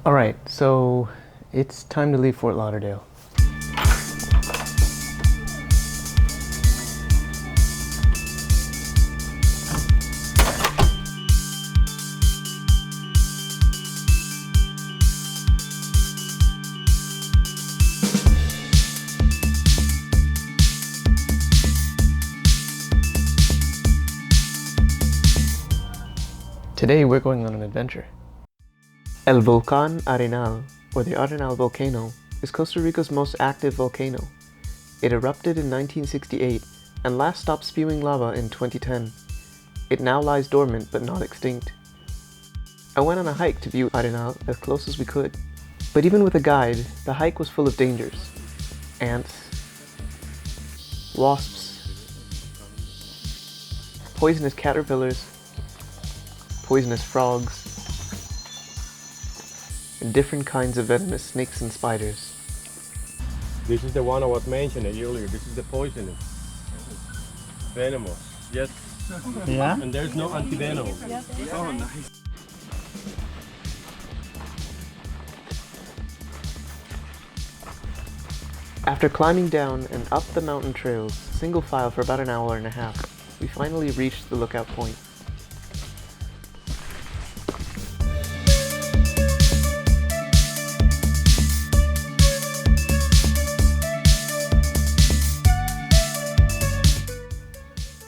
Alright, so it's time to leave Fort Lauderdale. Today we're going on an adventure. El Volcán Arenal, or the Arenal Volcano, is Costa Rica's most active volcano. It erupted in 1968 and last stopped spewing lava in 2010. It now lies dormant but not extinct. I went on a hike to view Arenal as close as we could. But even with a guide, the hike was full of dangers. Ants, wasps, poisonous caterpillars, poisonous frogs, and different kinds of venomous snakes and spiders. This is the one I was mentioning earlier. This is the poisonous. Venomous. Yes. Yeah? And there's no antivenom. Oh, nice. After climbing down and up the mountain trails, single file for about an hour and a half, we finally reached the lookout point.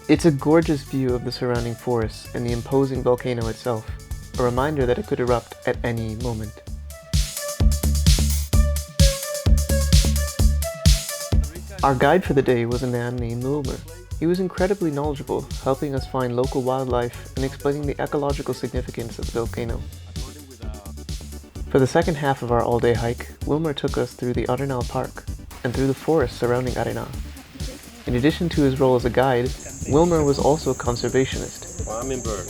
It's a gorgeous view of the surrounding forests and the imposing volcano itself, a reminder that it could erupt at any moment. Our guide for the day was a man named Wilmer. He was incredibly knowledgeable, helping us find local wildlife and explaining the ecological significance of the volcano. For the second half of our all-day hike, Wilmer took us through the Arenal Park and through the forest surrounding Arenal. In addition to his role as a guide, Wilmer was also a conservationist. Hummingbird.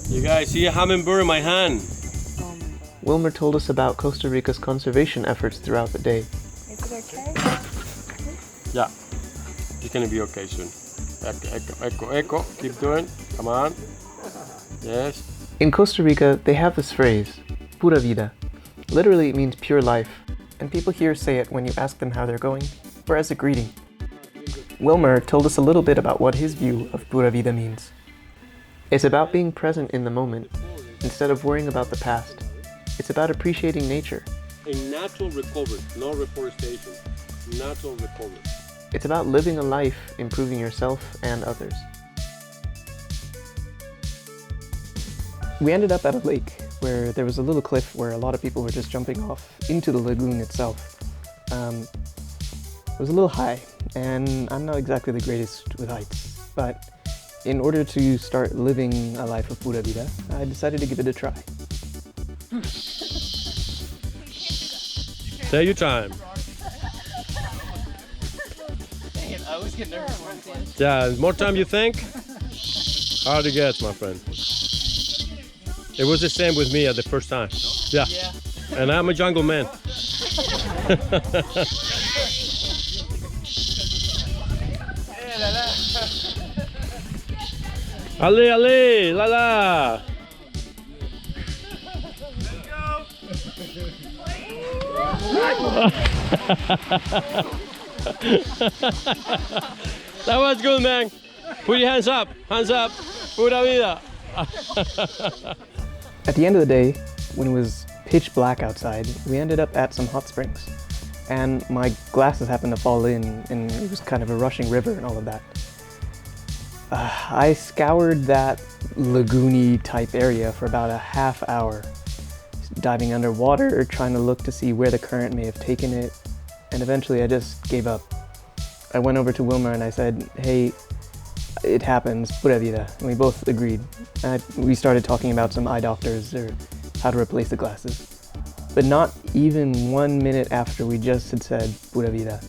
You guys see a hummingbird in my hand? Wilmer told us about Costa Rica's conservation efforts throughout the day. Is it okay? Yeah. It's gonna be okay soon. Echo, echo, echo. Keep doing. Come on. Yes. In Costa Rica, they have this phrase, Pura Vida. Literally, it means pure life, and people here say it when you ask them how they're going, or as a greeting. Wilmer told us a little bit about what his view of Pura Vida means. It's about being present in the moment, instead of worrying about the past. It's about appreciating nature. A natural recovery, no reforestation. Natural recovery. It's about living a life, improving yourself and others. We ended up at a lake where there was a little cliff where a lot of people were just jumping off into the lagoon itself. It was a little high, and I'm not exactly the greatest with heights, but in order to start living a life of Pura Vida, I decided to give it a try. Take your time. I always get nervous. Yeah, more time you think, hard to get, my friend. It was the same with me at the first time. Yeah. And I'm a jungle man. Allez, allez, la la. That was good, man. Put your hands up, Pura vida. At the end of the day, when it was pitch black outside, we ended up at some hot springs. And my glasses happened to fall in, and it was kind of a rushing river and all of that. I scoured that lagoony type area for about a half hour, diving underwater, trying to look to see where the current may have taken it, and eventually I just gave up. I went over to Wilmer and I said, hey, it happens, pura vida, and we both agreed. We started talking about some eye doctors or how to replace the glasses. But not even 1 minute after we just had said pura vida,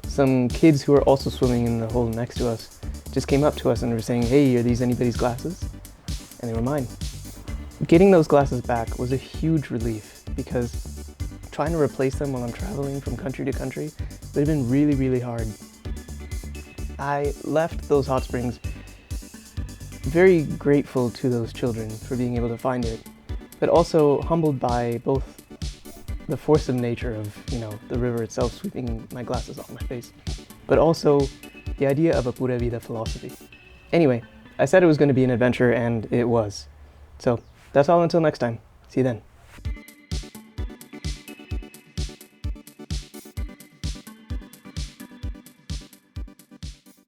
some kids who were also swimming in the hole next to us just came up to us and were saying, hey, are these anybody's glasses? And they were mine. Getting those glasses back was a huge relief because trying to replace them while I'm traveling from country to country would have been really, really hard. I left those hot springs very grateful to those children for being able to find it, but also humbled by both the force of nature of, the river itself sweeping my glasses off my face, but also the idea of a Pura Vida philosophy. Anyway, I said it was going to be an adventure, and it was. So that's all until next time. See you then.